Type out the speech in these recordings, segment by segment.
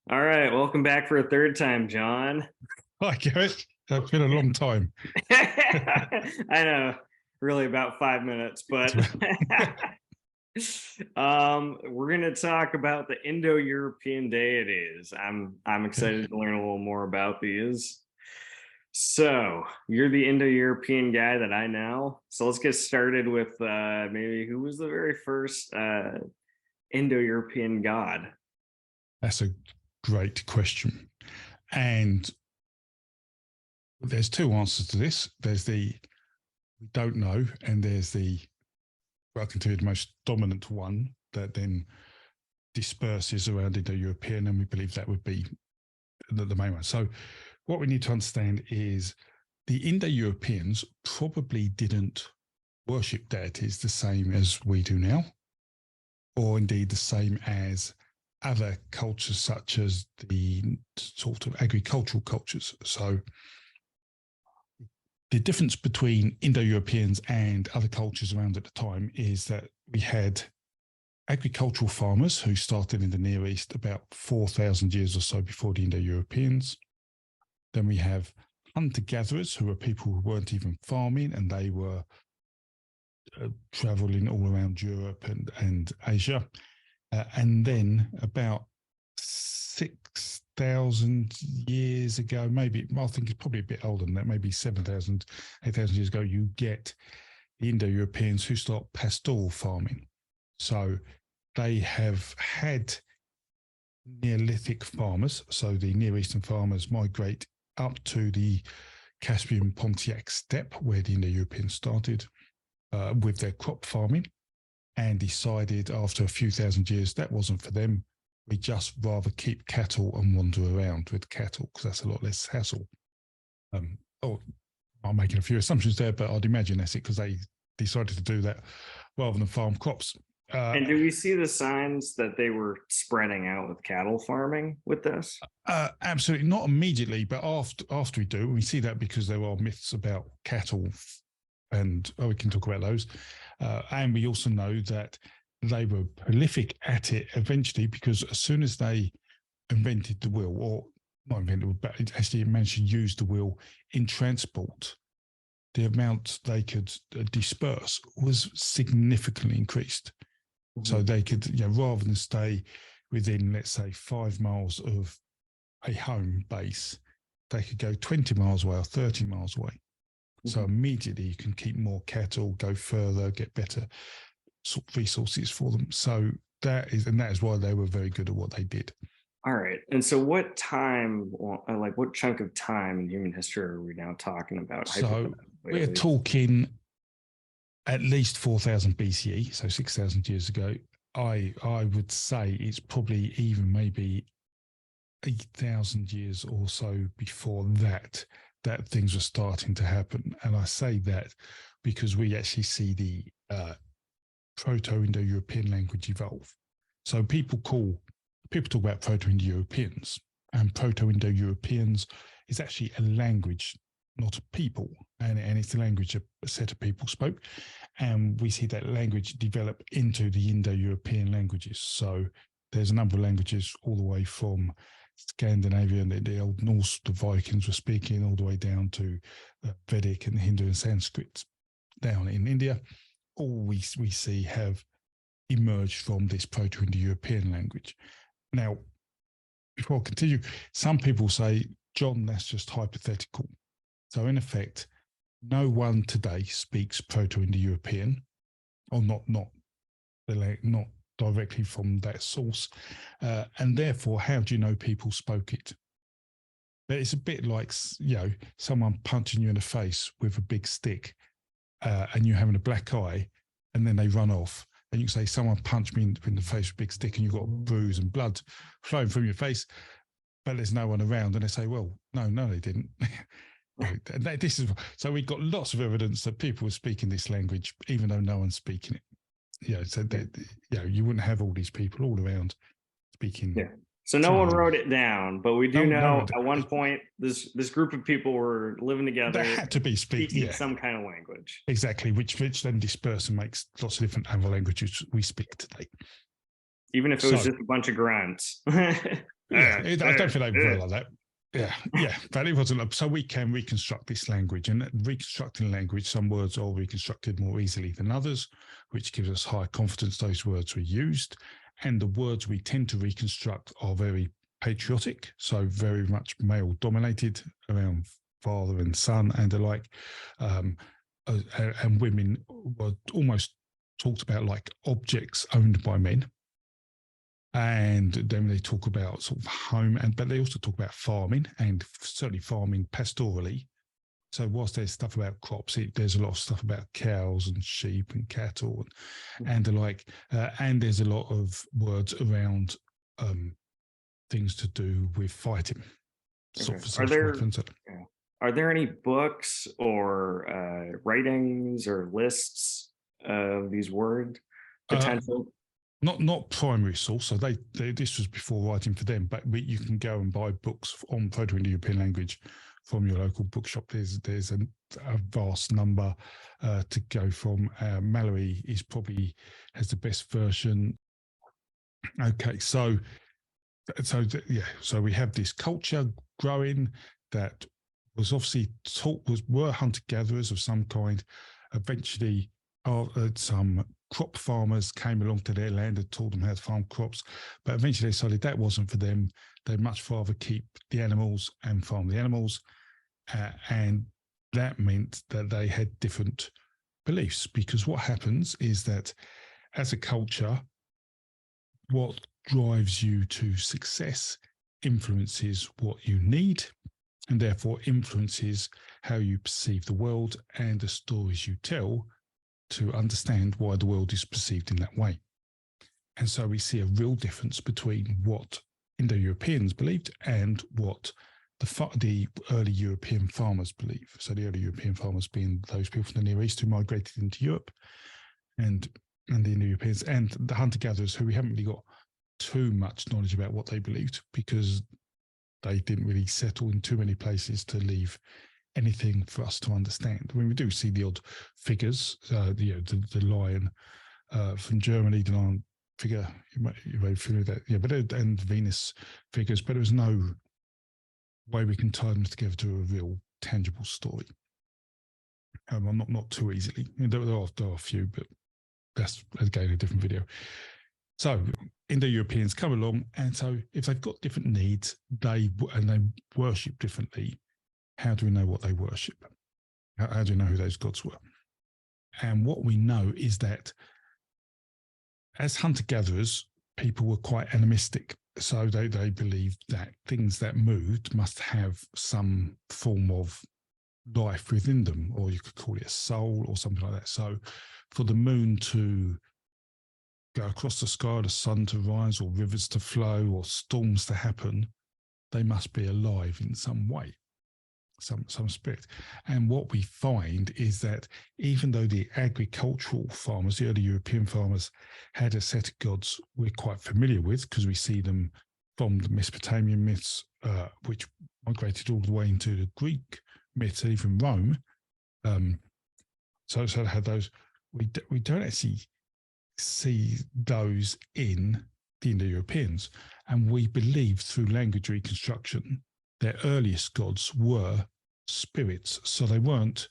All right, welcome back for a third time, John. Hi, Garrett. It's been a long time. I know, really about 5 minutes, but we're gonna talk about the Indo-European deities. I'm excited to learn a little more about these. So you're the Indo-European guy that I know. So let's get started with maybe who was the very first Indo-European god? That's a great question. And there's two answers to this. There's the we don't know, and there's the I can tell you the most dominant one that then disperses around Indo-European, and we believe that would be the main one. So what we need to understand is the Indo-Europeans probably didn't worship deities the same as we do now, or indeed the same as other cultures such as the sort of agricultural cultures. So the difference between Indo-Europeans and other cultures around at the time is that we had agricultural farmers who started in the Near East about 4,000 years or so before the Indo-Europeans. Then we have hunter-gatherers who were people who weren't even farming, and they were traveling all around Europe and Asia. And then about 6,000 years ago, maybe, I think it's probably a bit older than that, maybe 7,000, 8,000 years ago, you get the Indo-Europeans who start pastoral farming. So they have had Neolithic farmers. So the Near Eastern farmers migrate up to the Caspian Pontiac steppe, where the Indo-Europeans started with their crop farming, and decided after a few thousand years that wasn't for them. We just rather keep cattle and wander around with cattle because that's a lot less hassle. I'm making a few assumptions there, but I'd imagine that's it because they decided to do that rather than farm crops. And do we see the signs that they were spreading out with cattle farming with this? Absolutely not immediately, but after we do, we see that because there are myths about cattle, and we can talk about those. And we also know that they were prolific at it eventually, because as soon as they invented the wheel, or not invented, but actually managed to use the wheel in transport, the amount they could disperse was significantly increased. Mm-hmm. So they could, rather than stay within, let's say, 5 miles of a home base, they could go 20 miles away or 30 miles away. Mm-hmm. So immediately you can keep more cattle, go further, get better resources for them. So that is why they were very good at what they did. All right. And so what time, like what chunk of time in human history are we now talking about? So we're talking at least 4,000 BCE, so 6,000 years ago. I would say it's probably even maybe 8,000 years or so before that things were starting to happen. And I say that because we actually see the Proto-Indo-European language evolve. So people talk about Proto-Indo-Europeans, and Proto-Indo-Europeans is actually a language, not a people, and it's a language a set of people spoke, and we see that language develop into the Indo-European languages. So there's a number of languages all the way from Scandinavia and the Old Norse, the Vikings were speaking, all the way down to Vedic and Hindu and Sanskrit down in India. All we see have emerged from this Proto-Indo-European language. Now, before I continue, some people say, John, that's just hypothetical. So in effect, no one today speaks Proto-Indo-European, or not directly from that source, and therefore, how do you know people spoke it? But it's a bit like, someone punching you in the face with a big stick, and you're having a black eye, and then they run off, and you can say, someone punched me in the face with a big stick, and you've got a bruise and blood flowing from your face, but there's no one around, and they say, well, no, they didn't. So we've got lots of evidence that people were speaking this language, even though no one's speaking it. So that, you wouldn't have all these people all around speaking. Yeah. So no one wrote it down, but we do know at one point this group of people were living together. They had to be speaking some kind of language. Exactly, which then disperse and makes lots of different other languages we speak today. Even if it was just a bunch of grunts. Yeah, I don't think they were like that. Yeah, but it wasn't. So we can reconstruct this language, and reconstructing language, some words are reconstructed more easily than others, which gives us high confidence those words were used. And the words we tend to reconstruct are very patriotic, so very much male dominated around father and son and the like. And women were almost talked about like objects owned by men. And then they talk about sort of home, but they also talk about farming, and certainly farming pastorally. So whilst there's stuff about crops, there's a lot of stuff about cows and sheep and cattle and the like. And there's a lot of words around things to do with fighting. Okay. Are there any books or writings or lists of these word potential? Not primary source. So this was before writing for them, but you can go and buy books on Proto-Indo-European language from your local bookshop. There's a vast number to go from. Mallory has the best version. Okay, so we have this culture growing that was obviously were hunter gatherers of some kind. Eventually, some crop farmers came along to their land and taught them how to farm crops, but eventually they decided that wasn't for them. They'd much rather keep the animals and farm the animals, and that meant that they had different beliefs. Because what happens is that as a culture, what drives you to success influences what you need, and therefore influences how you perceive the world and the stories you tell to understand why the world is perceived in that way. And so we see a real difference between what Indo-Europeans believed and what the early European farmers believe. So the early European farmers being those people from the Near East who migrated into Europe, and the Indo-Europeans and the hunter-gatherers who we haven't really got too much knowledge about what they believed, because they didn't really settle in too many places to leave anything for us to understand. I mean, we do see the odd figures, the lion from Germany, the lion figure, you may feel that, and Venus figures, but there was no way we can tie them together to a real tangible story. Not too easily. There are a few, but that's again a different video. So Indo-Europeans come along, and so if they've got different needs, they worship differently. How do we know what they worship? How do we know who those gods were? And what we know is that as hunter-gatherers, people were quite animistic. So they believed that things that moved must have some form of life within them, or you could call it a soul or something like that. So for the moon to go across the sky, the sun to rise, or rivers to flow, or storms to happen, they must be alive in some way. Some spirit. And what we find is that even though the agricultural farmers, the early European farmers, had a set of gods we're quite familiar with, because we see them from the Mesopotamian myths, which migrated all the way into the Greek myths and even Rome. So they had those. We don't actually see those in the Indo-Europeans, and we believe through language reconstruction their earliest gods were spirits. So they weren't,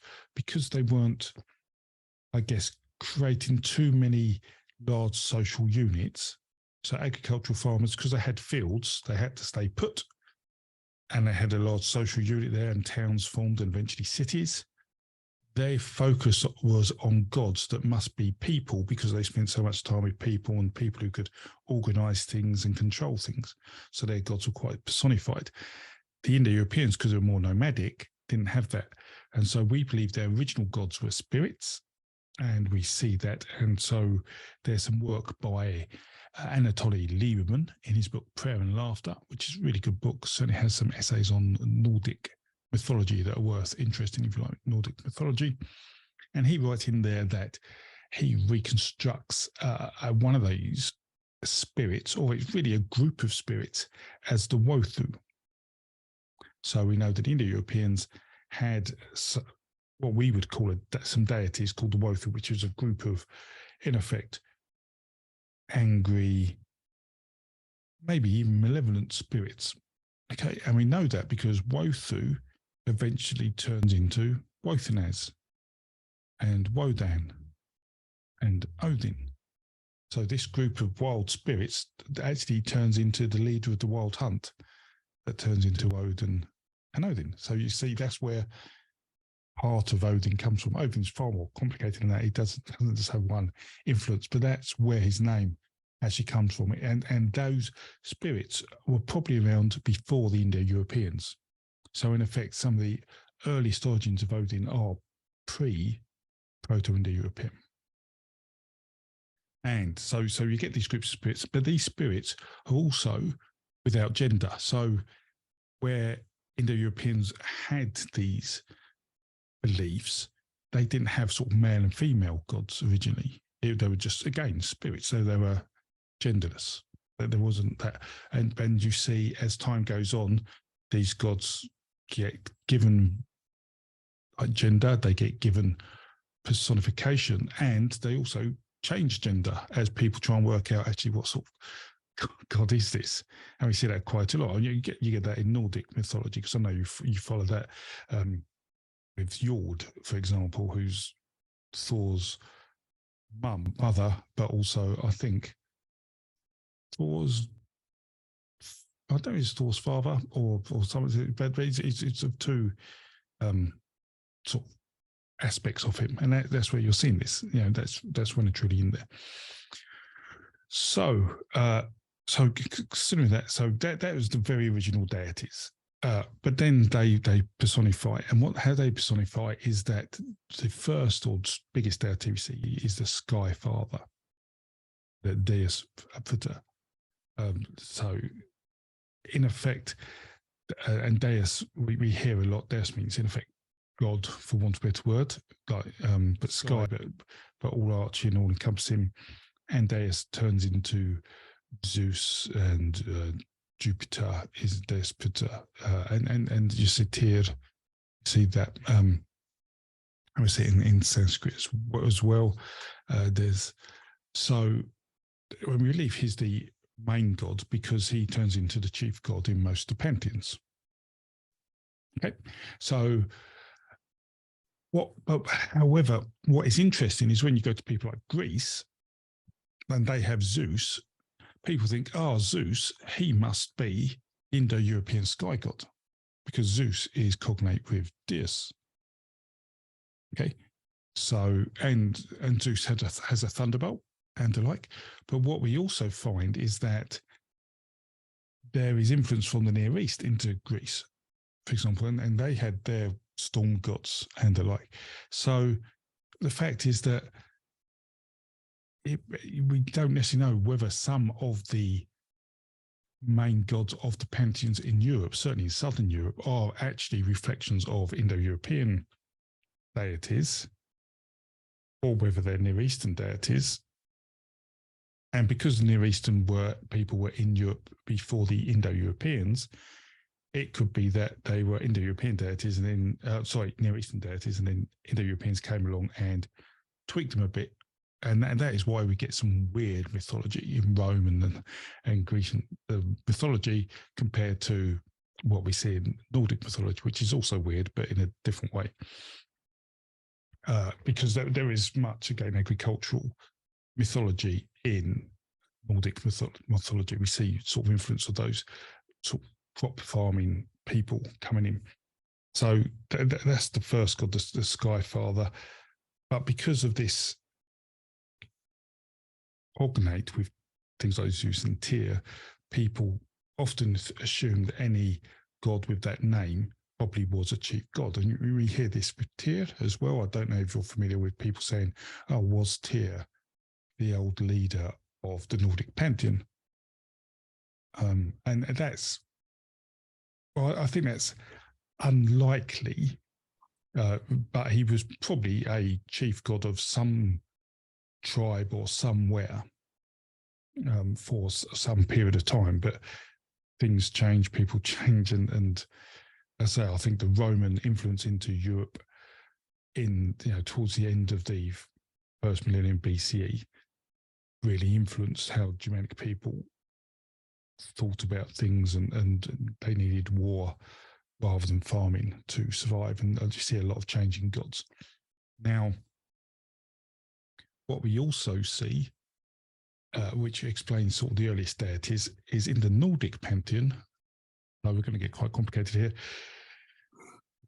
I guess, creating too many large social units. So agricultural farmers, because they had fields, they had to stay put, and they had a large social unit there, and towns formed and eventually cities. Their focus was on gods that must be people, because they spent so much time with people and people who could organize things and control things. So their gods were quite personified. The Indo-Europeans, because they were more nomadic, didn't have that. And so we believe their original gods were spirits, and we see that. And so there's some work by Anatoly Lieberman in his book Prayer and Laughter, which is a really good book. Certainly has some essays on Nordic mythology that are worth interesting if you like Nordic mythology. And he writes in there that he reconstructs one of these spirits, or it's really a group of spirits, as the Wothu. So we know that Indo-Europeans had what we would call some deities called the Wothu, which is a group of, in effect, angry, maybe even malevolent spirits. Okay, and we know that because Wothu eventually turns into Wothanaz and Wodan and Odin. So this group of wild spirits actually turns into the leader of the wild hunt that turns into Odin and Odin. So you see, that's where part of Odin comes from. Odin's far more complicated than that. He doesn't just have one influence, but that's where his name actually comes from. And those spirits were probably around before the Indo-Europeans. So in effect, some of the earliest origins of Odin are pre-Proto-Indo-European. And so you get these groups of spirits, but these spirits are also without gender. So where Indo-Europeans had these beliefs, they didn't have sort of male and female gods originally. They were just, again, spirits. So they were genderless. There wasn't that. And you see, as time goes on, these gods get given gender, they get given personification, and they also change gender as people try and work out actually what sort of god is this. And we see that quite a lot. And you get that in Nordic mythology, because I know you follow that with Jord, for example, who's Thor's mother, but also I think Thor's, I don't know if it's Thor's father or something, but it's of two sort of aspects of him, and that's where you're seeing this. That's when it's really in there. So considering that, so that was the very original deities. But then they personify, and how they personify is that the first or biggest deity we see is the Sky Father, the Deus Futter. So in effect, and Deus, we hear a lot. Deus means in effect God, for want of a better word, like but Sky, but all arching and all encompassing. And Deus turns into Zeus, and Jupiter is Deus Futter, and you see Tyr, see that I would say in Sanskrit as well. There's, so when we believe he's the main god because he turns into the chief god in most of the pantheons. Okay, so however, what is interesting is when you go to people like Greece and they have Zeus, people think, oh, Zeus, he must be Indo-European sky god because Zeus is cognate with Deus. Okay, so and Zeus has a thunderbolt and the like. But what we also find is that there is influence from the Near East into Greece, for example, and they had their storm gods and the like. So the fact is that we don't necessarily know whether some of the main gods of the pantheons in Europe, certainly in Southern Europe, are actually reflections of Indo-European deities, or whether they're Near Eastern deities. And because the Near Eastern people were in Europe before the Indo-Europeans, it could be that they were Indo-European deities and then, Near Eastern deities, and then Indo-Europeans came along and tweaked them a bit. And that is why we get some weird mythology in Rome and Grecian mythology compared to what we see in Nordic mythology, which is also weird, but in a different way. Because there is much, again, agricultural mythology in Nordic mythology. We see sort of influence of those sort of crop farming people coming in. So that's the first god, the Sky Father. But because of this cognate with things like Zeus and Tyr, people often assume that any god with that name probably was a chief god. And we hear this with Tyr as well. I don't know if you're familiar with people saying, oh, was Tyr the old leader of the Nordic pantheon? And that's, well, I think that's unlikely, but he was probably a chief god of some tribe or somewhere for some period of time. But things change, people change, and as I say, I think the Roman influence into Europe towards the end of the first millennium BCE really influenced how Germanic people thought about things, and they needed war rather than farming to survive. And you see a lot of changing gods. Now, what we also see, which explains sort of the earliest deities, is in the Nordic pantheon. Now we're going to get quite complicated here.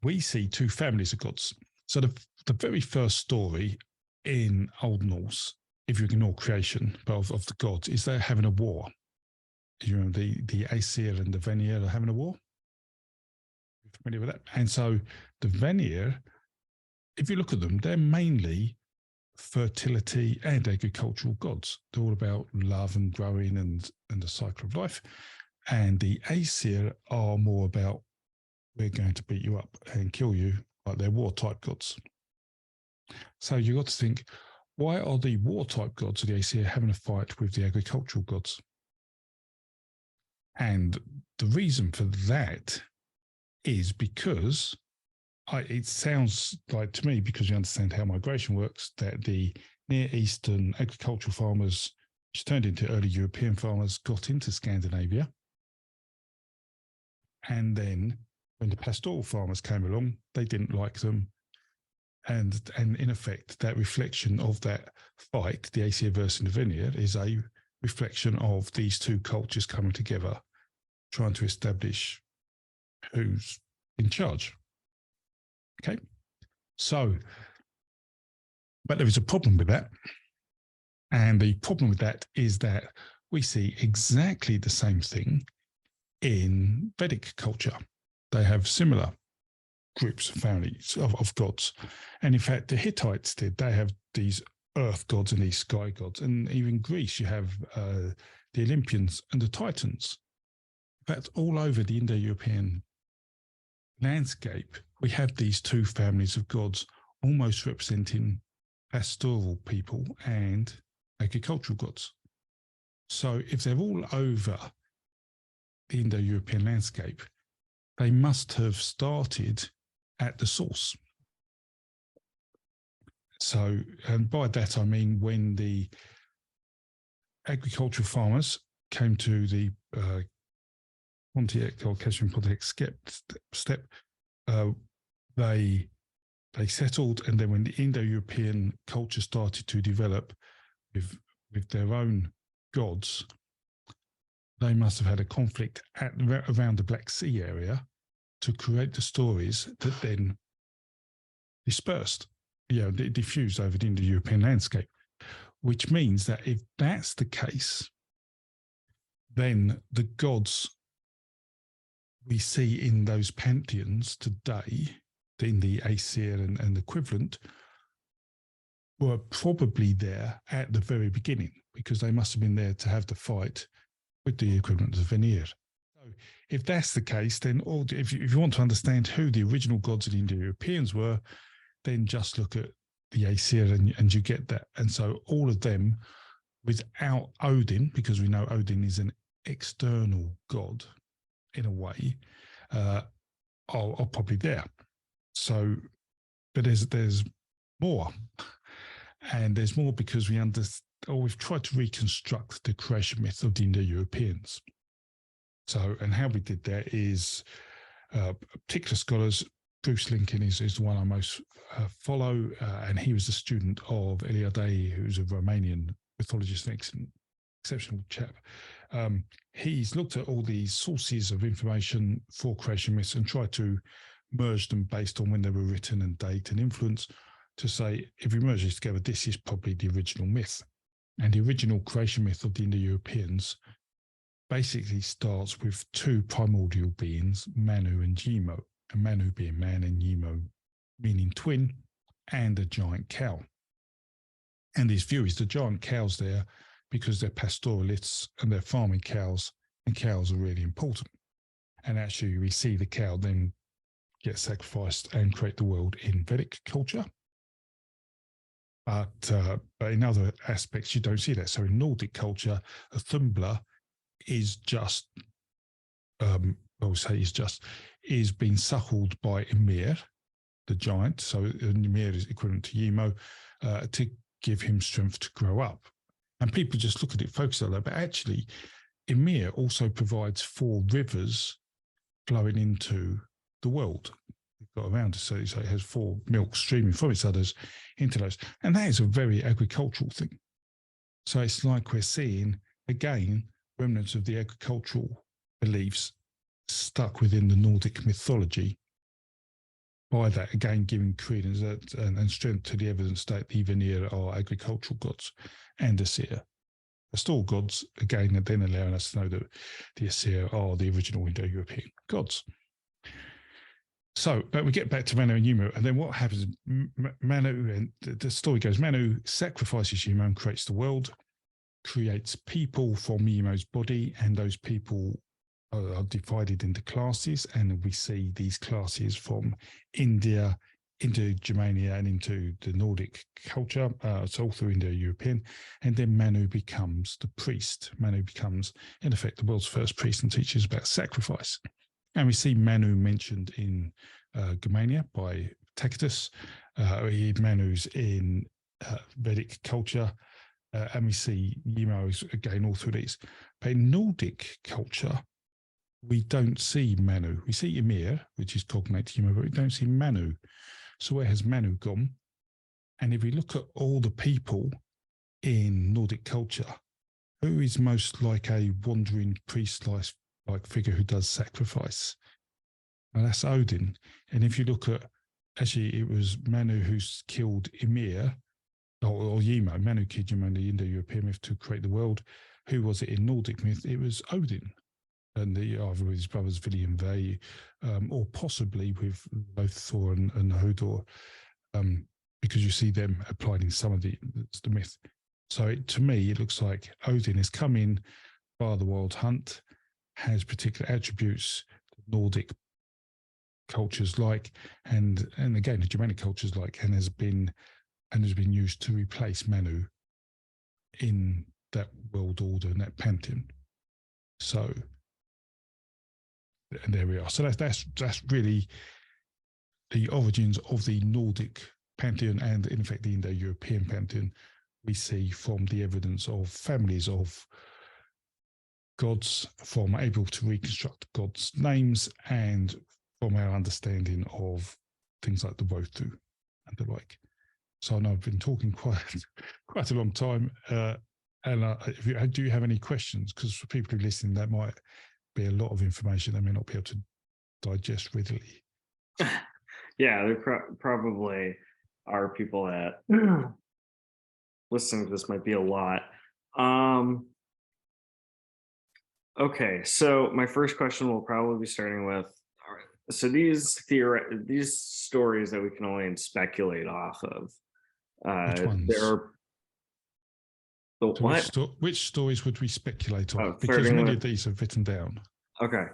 We see two families of gods. So the very first story in Old Norse, if you ignore creation, but of the gods, is they're having a war. You know, the Aesir and the Vanir are having a war. You're familiar with that? And so the Vanir, if you look at them, they're mainly fertility and agricultural gods. They're all about love and growing and the cycle of life. And the Aesir are more about, we're going to beat you up and kill you, like they're war type gods. So you've got to think, why are the war type gods of the Aesir having a fight with the agricultural gods? And the reason for that is because it sounds like to me, because you understand how migration works, that the Near Eastern agricultural farmers, which turned into early European farmers, got into Scandinavia. And then when the pastoral farmers came along, they didn't like them. And in effect, that reflection of that fight, the Aesir versus the Vanir, is a reflection of these two cultures coming together, trying to establish who's in charge. Okay, so, but there is a problem with that. And the problem with that is that we see exactly the same thing in Vedic culture. They have similar groups, families of gods. And in fact, the Hittites did. They have these earth gods and these sky gods. And even Greece, you have the Olympians and the Titans. In fact, all over the Indo-European landscape, we have these two families of gods almost representing pastoral people and agricultural gods. So if they're all over the Indo-European landscape, they must have started at the source. So, and by that I mean when the agricultural farmers came to the Pontic or Cashman-Pontic step, they settled, and then when the Indo-European culture started to develop with their own gods, they must have had a conflict around the Black Sea area to create the stories that then dispersed, diffused over the Indo-European landscape, which means that if that's the case, then the gods we see in those pantheons today, in the Aesir and equivalent, were probably there at the very beginning, because they must have been there to have the fight with the equivalent of Vanir. So if that's the case, then if you want to understand who the original gods of the Indo-Europeans were, then just look at the Aesir and you get that. And so all of them, without Odin, because we know Odin is an external god in a way, are probably there. So, but there's more, and there's more because we've tried to reconstruct the creation myth of the Indo-Europeans. So, and how we did that is particular scholars. Bruce Lincoln is the one I most follow, and he was a student of Eliade, who's a Romanian mythologist, an exceptional chap. He's looked at all these sources of information for creation myths and tried to merge them based on when they were written and date and influence to say, if we merge this together, this is probably the original myth. And the original creation myth of the Indo-Europeans basically starts with two primordial beings, Manu and Yimo, and Manu being man and Yimo meaning twin, and a giant cow. And his view is the giant cow's there because they're pastoralists and they're farming cows, and cows are really important. And actually we see the cow then get sacrificed and create the world in Vedic culture. But in other aspects, you don't see that. So in Nordic culture, a Thumbler is just, is being suckled by Ymir, the giant. So Ymir is equivalent to Yimo, to give him strength to grow up. And people just look at it, focus on that. But actually, Ymir also provides 4 rivers flowing into the world. We've got around us, so it has 4 milk streaming from its others into those. And that is a very agricultural thing. So it's like we're seeing, again, remnants of the agricultural beliefs stuck within the Nordic mythology. By that, again, giving credence and strength to the evidence that the Vanir are agricultural gods and Asir are still gods, again, and then allowing us to know that the Asir are the original Indo-European gods. So we get back to Manu and Yuma, and then what happens? Manu, and the story goes, Manu sacrifices Yuma and creates the world, creates people from Yuma's body, and those people are divided into classes, and we see these classes from India into Germania and into the Nordic culture, so all through Indo-European, and then Manu becomes the priest. Manu becomes, in effect, the world's first priest and teaches about sacrifice. And we see Manu mentioned in Germania by Tacitus. Manu's in Vedic culture, and we see Yumos again all through these. But in Nordic culture, we don't see Manu. We see Ymir, which is cognate to Yuma, but we don't see Manu. So where has Manu gone? And if we look at all the people in Nordic culture, who is most like a wandering priest-like figure who does sacrifice? And that's Odin. And if you look at, actually, it was Manu who's killed Ymir, or Yima. Manu killed Yima in the Indo-European myth to create the world. Who was it in Nordic myth? It was Odin. And either with his brothers Vili and Ve, or possibly with Lothar and Hodor, because you see them applied in some of the myth. So to me, it looks like Odin has come in via the Wild Hunt, has particular attributes Nordic cultures like, and again the Germanic cultures like, and has been used to replace Manu in that world order and that pantheon. So. And there we are. So that's really the origins of the Nordic pantheon and, in fact, the Indo-European pantheon we see from the evidence of families of gods, from able to reconstruct gods' names, and from our understanding of things like the Wothu and the like. So I know I've been talking quite a long time. And do you have any questions? Because for people who listen, that might be a lot of information they may not be able to digest readily. Yeah, there probably are people that listening to this might be a lot. Okay, so my first question will probably be starting with, all right, so these stories that we can only speculate off of, Which ones? there are the so what? Which stories would we speculate on? Oh, because many of these are written down. Okay,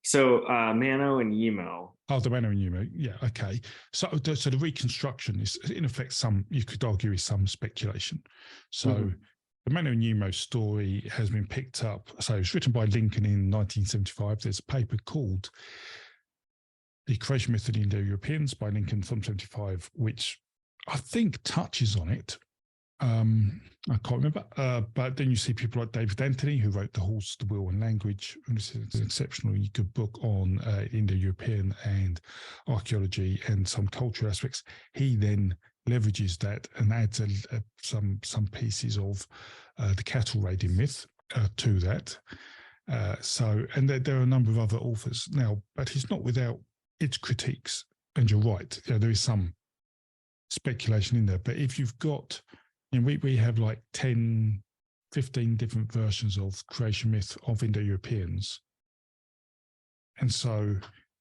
so Mano and Yemo. Oh, the Mano and Yemo, yeah, okay. So the reconstruction is, in effect, you could argue, is some speculation. So the Mano and Yemo story has been picked up. So it was written by Lincoln in 1975. There's a paper called The Creation Myth of the Indo-Europeans by Lincoln from 75, which I think touches on it. I can't remember, but then you see people like David Anthony, who wrote The Horse, the Wheel and Language, and this is an exceptionally good book on Indo-European and archaeology and some cultural aspects. He then leverages that and adds some pieces of the cattle raiding myth to that. And there are a number of other authors now, but he's not without its critiques. And you're right, there is some speculation in there. But if you've got, we have like 10, 15 different versions of creation myth of Indo-Europeans. And so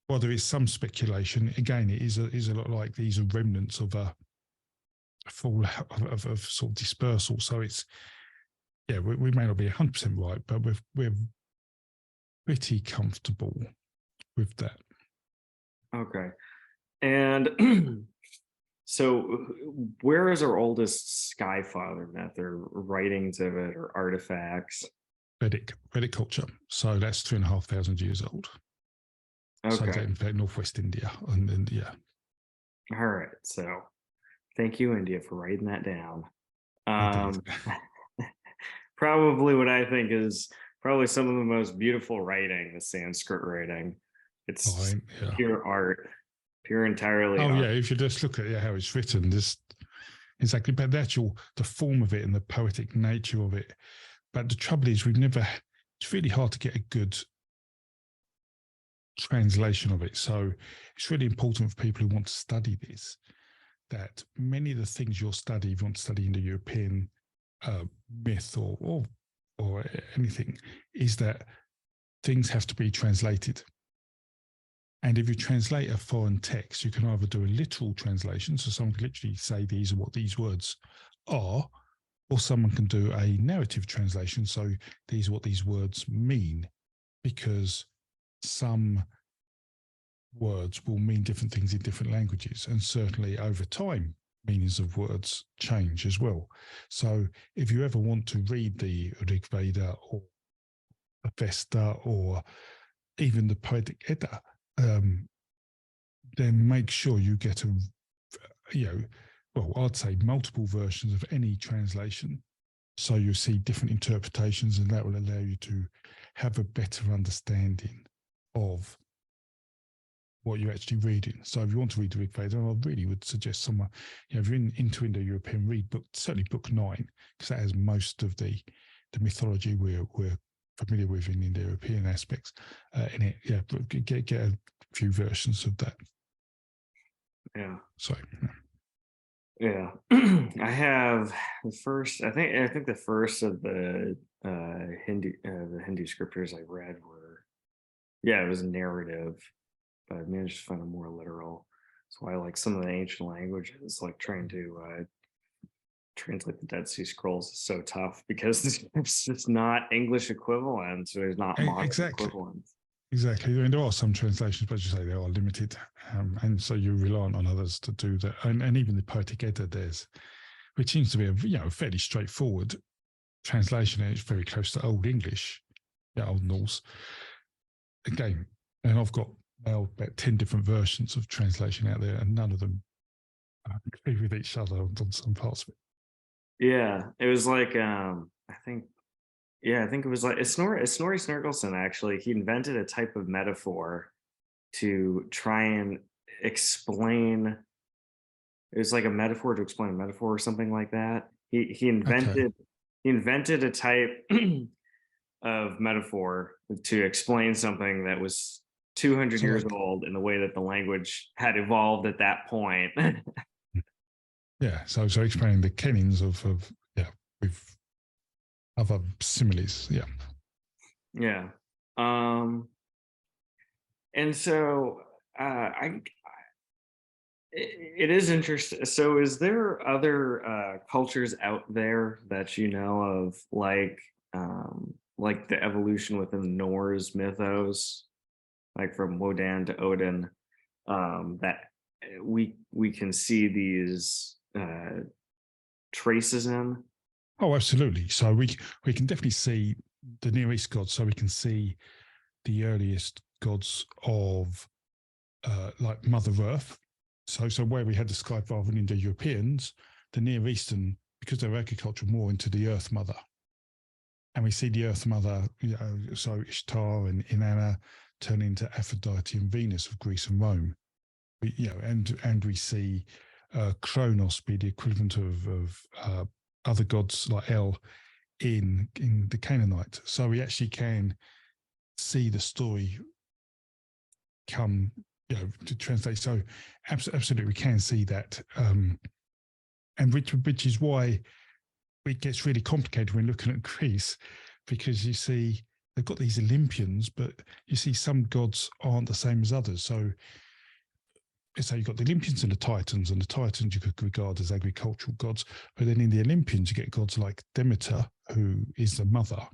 while there is some speculation, again, it is a lot like these are remnants of a fallout of sort of dispersal. So it's, we may not be 100% right, but we're pretty comfortable with that. Okay. And so where is our oldest Sky Father myth or writings of it or artifacts? Vedic culture. So that's 3,500 years old. Okay. So in fact, Northwest India and India. All right. So thank you, India, for writing that down. Probably what I think is probably some of the most beautiful writing, the Sanskrit writing. It's Yeah. pure art, pure entirely Oh art. yeah, if you just look at how it's written, just exactly, but the form of it and the poetic nature of it. But the trouble is, it's really hard to get a good translation of it. So it's really important for people who want to study this, that many of the things you'll study, if you want to study Indo-European myth or anything, is that things have to be translated. And if you translate a foreign text, you can either do a literal translation, so someone can literally say these are what these words are, or someone can do a narrative translation, so these are what these words mean, because some words will mean different things in different languages, and certainly over time, meanings of words change as well. So if you ever want to read the Rig Veda or Avesta or even the Poetic Edda, then make sure you get I'd say multiple versions of any translation. So you see different interpretations, and that will allow you to have a better understanding of what you're actually reading. So if you want to read the Rig Veda, I really would suggest somewhere, if you're into Indo-European, read certainly book 9, because that has most of the mythology we're familiar with in Indo-European aspects in it. Yeah, get a few versions of that. Yeah. So. Yeah. I have the first. I think the first of the Hindu scriptures I read were, it was narrative, but I managed to find them more literal. That's why I like some of the ancient languages, like trying to translate the Dead Sea Scrolls is so tough because it's just not English equivalents. There's not modern equivalents. Exactly. I mean, there are some translations, but as you say, they are limited. And so you rely on others to do that. And even the Poetic Edda, which seems to be a fairly straightforward translation, and it's very close to Old English, Old Norse. Again, and I've got about 10 different versions of translation out there, and none of them agree with each other on some parts of it. Yeah, it was like I think it was like Snorri Sturluson, actually. He invented a type of metaphor to try and explain. It was like a metaphor to explain a metaphor or something like that. He invented a type of metaphor to explain something that was 200 years old in the way that the language had evolved at that point. Yeah, so explaining the kennings of with other similes, yeah. And so it is interesting. So is there other cultures out there that you know of, like the evolution within Norse mythos, like from Wodan to Odin, that we can see these traces in? Oh, absolutely. So we can definitely see the Near East gods. So we can see the earliest gods of like Mother Earth. So where we had the Sky Father and Indo-Europeans, the Near Eastern, because they're agricultural, more into the Earth Mother. And we see the Earth Mother, so Ishtar and Inanna turn into Aphrodite and Venus of Greece and Rome. And we see Kronos be the equivalent of other gods like El in the Canaanite. So we actually can see the story come, to translate. So absolutely, we can see that, and which is why it gets really complicated when looking at Greece, because you see they've got these Olympians, but you see some gods aren't the same as others. So you've got the Olympians and the Titans you could regard as agricultural gods, but then in the Olympians you get gods like Demeter, who is the mother,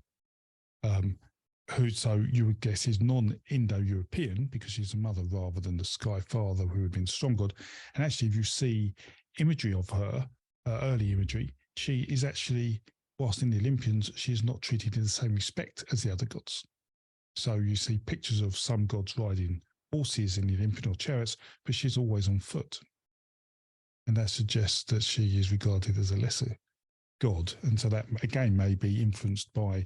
who so you would guess is non-Indo-European because she's a mother rather than the Sky Father, who had been strong god. And actually, if you see imagery of her, early imagery, she is actually, whilst in the Olympians, she is not treated in the same respect as the other gods. So you see pictures of some gods riding horses in the Olympian or chariots, but she's always on foot. And that suggests that she is regarded as a lesser god. And so that, again, may be influenced by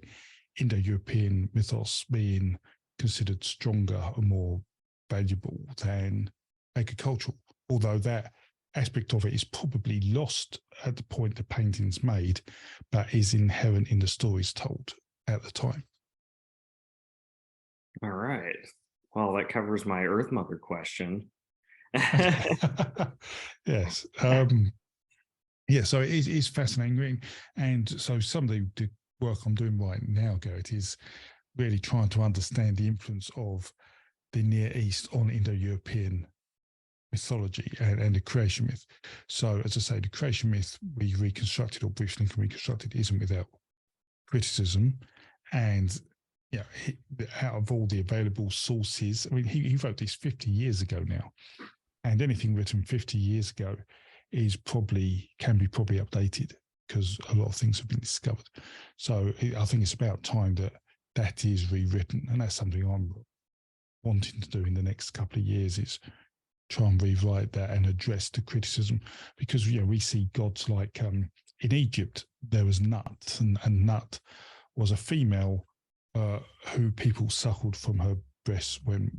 Indo-European mythos being considered stronger and more valuable than agricultural, although that aspect of it is probably lost at the point the painting's made, but is inherent in the stories told at the time. All right. Well, that covers my Earth Mother question. Yes. Yeah, so it is fascinating. And so some of the work I'm doing right now, Garrett, is really trying to understand the influence of the Near East on Indo-European mythology and the creation myth. So, as I say, the creation myth we reconstructed, or Bruce Lincoln reconstructed, isn't without criticism. And yeah, out of all the available sources, I mean, he wrote this 50 years ago now, and anything written 50 years ago can be updated because a lot of things have been discovered. So I think it's about time that is rewritten, and that's something I'm wanting to do in the next couple of years, is try and rewrite that and address the criticism, because we see gods like in Egypt there was Nut, and Nut was a female who people suckled from her breasts when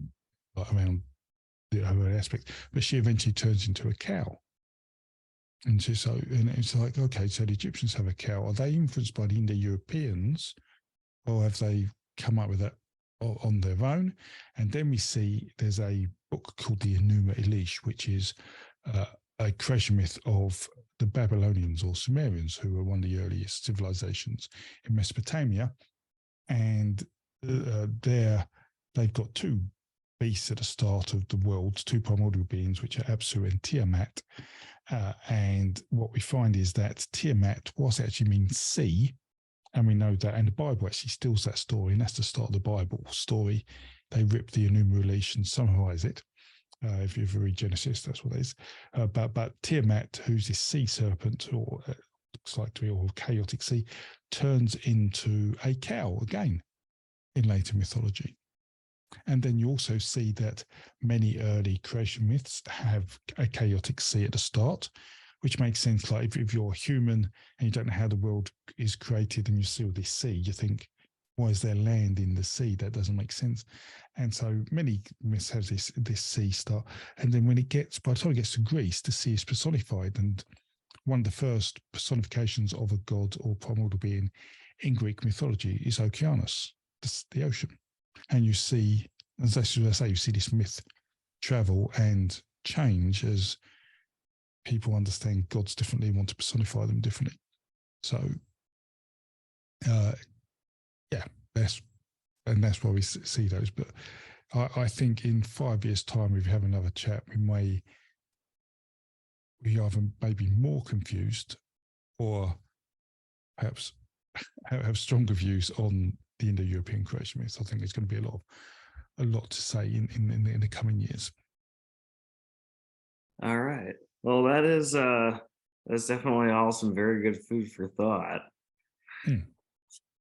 around her aspect, but she eventually turns into a cow. And it's like, okay, so the Egyptians have a cow. Are they influenced by the Indo-Europeans, or have they come up with that on their own? And then we see there's a book called the Enuma Elish, which is a creation myth of the Babylonians or Sumerians, who were one of the earliest civilizations in Mesopotamia. And they've got two beasts at the start of the world, two primordial beings, which are Apsu and Tiamat. And what we find is that Tiamat was actually means sea, and we know that, and the Bible actually steals that story, and that's the start of the Bible story. They rip the Enuma Elish and summarize it. If you read Genesis, that's what it is. But Tiamat, who's this sea serpent, or looks like to be all chaotic sea, turns into a cow again in later mythology. And then you also see that many early creation myths have a chaotic sea at the start, which makes sense. Like if you're human and you don't know how the world is created and you see all this sea, you think, why is there land in the sea? That doesn't make sense. And so many myths have this sea start. And then by the time it gets to Greece, the sea is personified. And one of the first personifications of a god or primordial being in Greek mythology is Oceanus, the ocean. And you see, as I say, you see this myth travel and change as people understand gods differently and want to personify them differently. So, yeah, that's why we see those. But I think in 5 years' time, if we have another chat, we either may be more confused, or perhaps have stronger views on the Indo-European creation myths. I think there's going to be a lot to say in the coming years. All right. Well, that's definitely all some very good food for thought.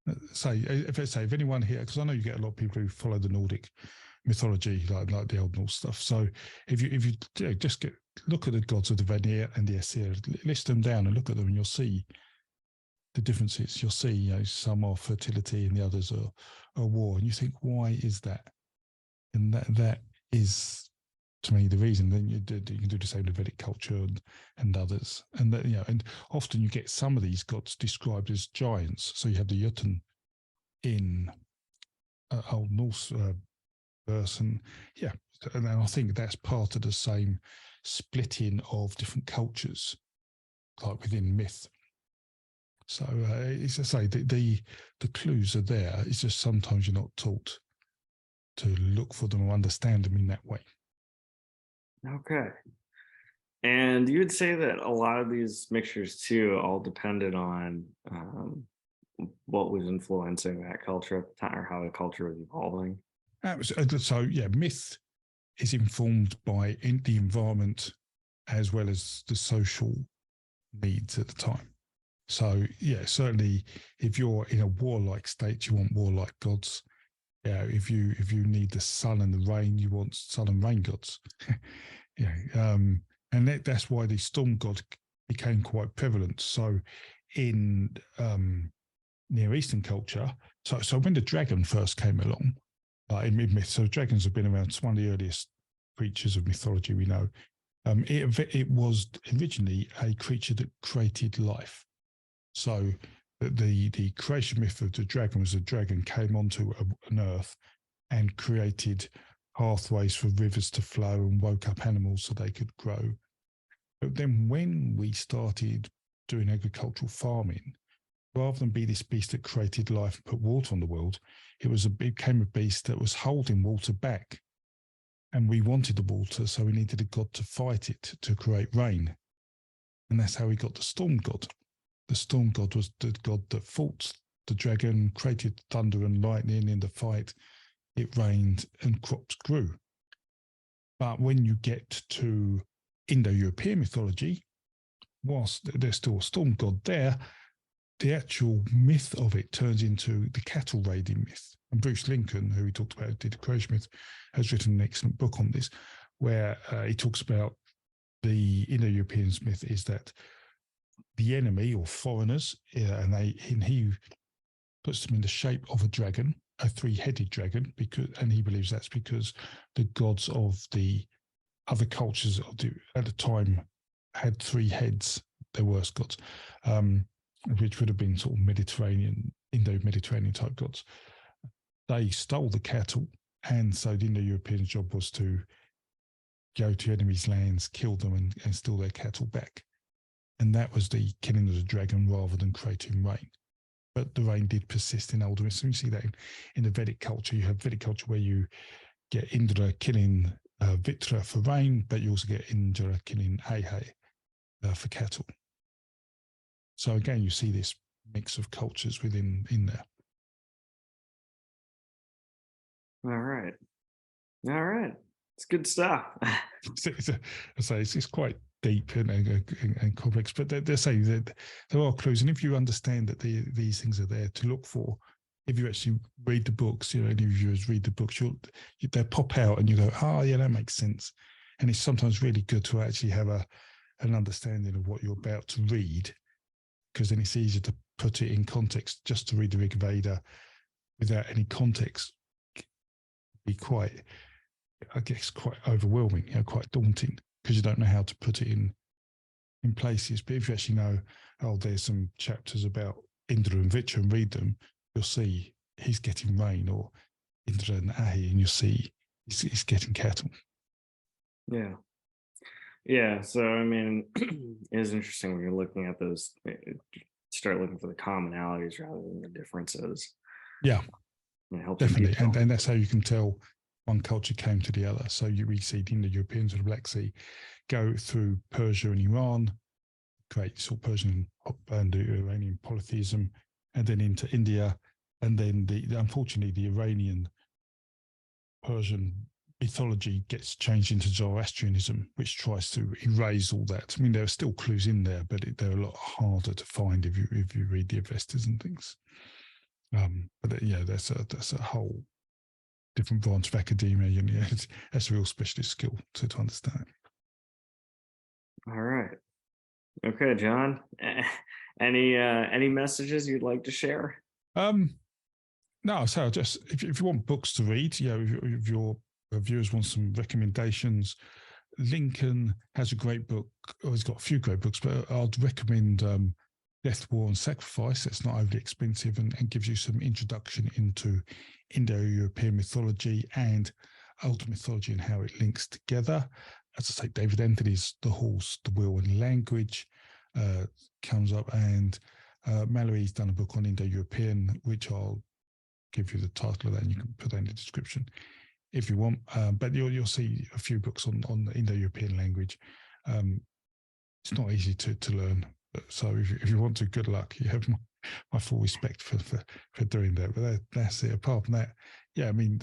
If anyone here, because I know you get a lot of people who follow the Nordic mythology, like the Old Norse stuff. So if you just look at the gods of the Vanir and the Aesir, list them down and look at them, and you'll see the differences. You'll see, some are fertility and the others are war, and you think, why is that? And that is, to me, the reason. Then you can do the same with Vedic culture and others, and that, and often you get some of these gods described as giants. So you have the Jotun in Old Norse verse, and I think that's part of the same splitting of different cultures, like within myth. So as I say, the clues are there. It's just sometimes you're not taught to look for them or understand them in that way. Okay. And you would say that a lot of these mixtures too all depended on what was influencing that culture at the time, or how the culture was evolving. So yeah, myth is informed by the environment as well as the social needs at the time. So yeah, certainly if you're in a warlike state, you want warlike gods. Yeah, if you need the sun and the rain, you want sun and rain gods. And that's why the storm god became quite prevalent. So in Near Eastern culture. So when the dragon first came along, in myth, so dragons have been around. It's one of the earliest creatures of mythology we know. It was originally a creature that created life. So the creation myth of the dragon was the dragon came onto an earth and created pathways for rivers to flow and woke up animals so they could grow. But then when we started doing agricultural farming, rather than be this beast that created life and put water on the world, it became a beast that was holding water back. And we wanted the water, so we needed a god to fight it to create rain. And that's how we got the storm god. The storm god was the god that fought the dragon, created thunder and lightning in the fight. It rained and crops grew. But when you get to Indo-European mythology, whilst there's still a storm god there, the actual myth of it turns into the cattle raiding myth. And Bruce Lincoln, who we talked about, did the creation myth, has written an excellent book on this, where he talks about the Indo-Europeans myth is that the enemy or foreigners, and he puts them in the shape of a dragon, a three-headed dragon, and he believes that's because the gods of the other cultures at the time had three heads, their worst gods, which would have been sort of Mediterranean, Indo-Mediterranean type gods. They stole the cattle, and so the Indo-European job was to go to enemies' lands, kill them, and steal their cattle back. And that was the killing of the dragon rather than creating rain. But the rain did persist in older myths. You see that in the Vedic culture. You have Vedic culture where you get Indra killing Vitra for rain, but you also get Indra killing Ahe for cattle. So again, you see this mix of cultures in there. All right. It's good stuff. It's quite deep and complex, but they're saying that there are clues, and if you understand that these things are there to look for, if you actually read the books, any viewers read the books, they'll pop out and you go, oh yeah, that makes sense. And it's sometimes really good to actually have an understanding of what you're about to read, because then it's easier to put it in context. Just to read the Rig Veda without any context be quite, I guess, quite overwhelming, quite daunting, because you don't know how to put it in places. But if you actually know, oh, there's some chapters about Indra and Vitra, and read them, you'll see he's getting rain, or Indra and Ahi, and you'll see he's getting cattle. Yeah. So I mean, it's interesting when you're looking at those. Start looking for the commonalities rather than the differences. Yeah, definitely, and that's how you can tell one culture came to the other. So we see the Indo-Europeans of the Black Sea go through Persia and Iran, create sort of Persian and Iranian polytheism, and then into India, and then unfortunately the Iranian Persian mythology gets changed into Zoroastrianism, which tries to erase all that. I mean, there are still clues in there, but they're a lot harder to find if you read the Avestas and things. But yeah, that's a whole different branch of academia. That's a real specialist skill to understand. All right. Okay, John. Any messages you'd like to share? No, so just if you want books to read, if your viewers want some recommendations, Lincoln has a great book, or he's got a few great books, but I'd recommend Death, War and Sacrifice. It's not overly expensive and gives you some introduction into Indo-European mythology and older mythology and how it links together. As I say, David Anthony's The Horse, the Will and Language comes up, and Mallory's done a book on Indo-European, which I'll give you the title of that, and you can put that in the description if you want. But you'll see a few books on the Indo-European language. It's not easy to learn. So if you want to, good luck. You have my full respect for doing that. But that's it. Apart from that, yeah, I mean,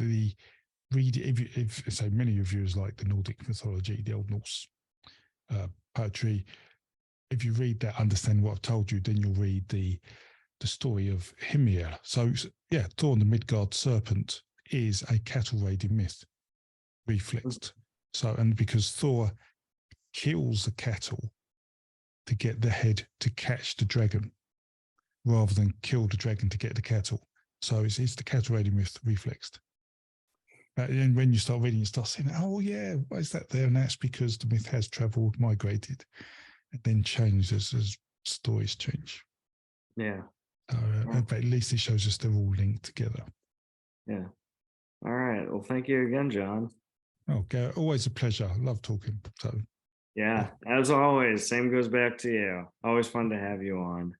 if say many of you like the Nordic mythology, the Old Norse poetry, if you read that, understand what I've told you, then you'll read the story of Hymir. So yeah, Thor and the Midgard serpent is a cattle raiding myth, reflexed. So, and because Thor kills the cattle to get the head to catch the dragon. rather than kill the dragon to get the cattle. So it's the cattle raiding myth reflexed. And when you start reading, you start saying, oh, yeah, why is that there? And that's because the myth has travelled, migrated, and then changed as stories change. Yeah. But at least it shows us they're all linked together. Yeah. All right. Well, thank you again, John. Okay, always a pleasure. I love talking. So yeah, as always, same goes back to you. Always fun to have you on.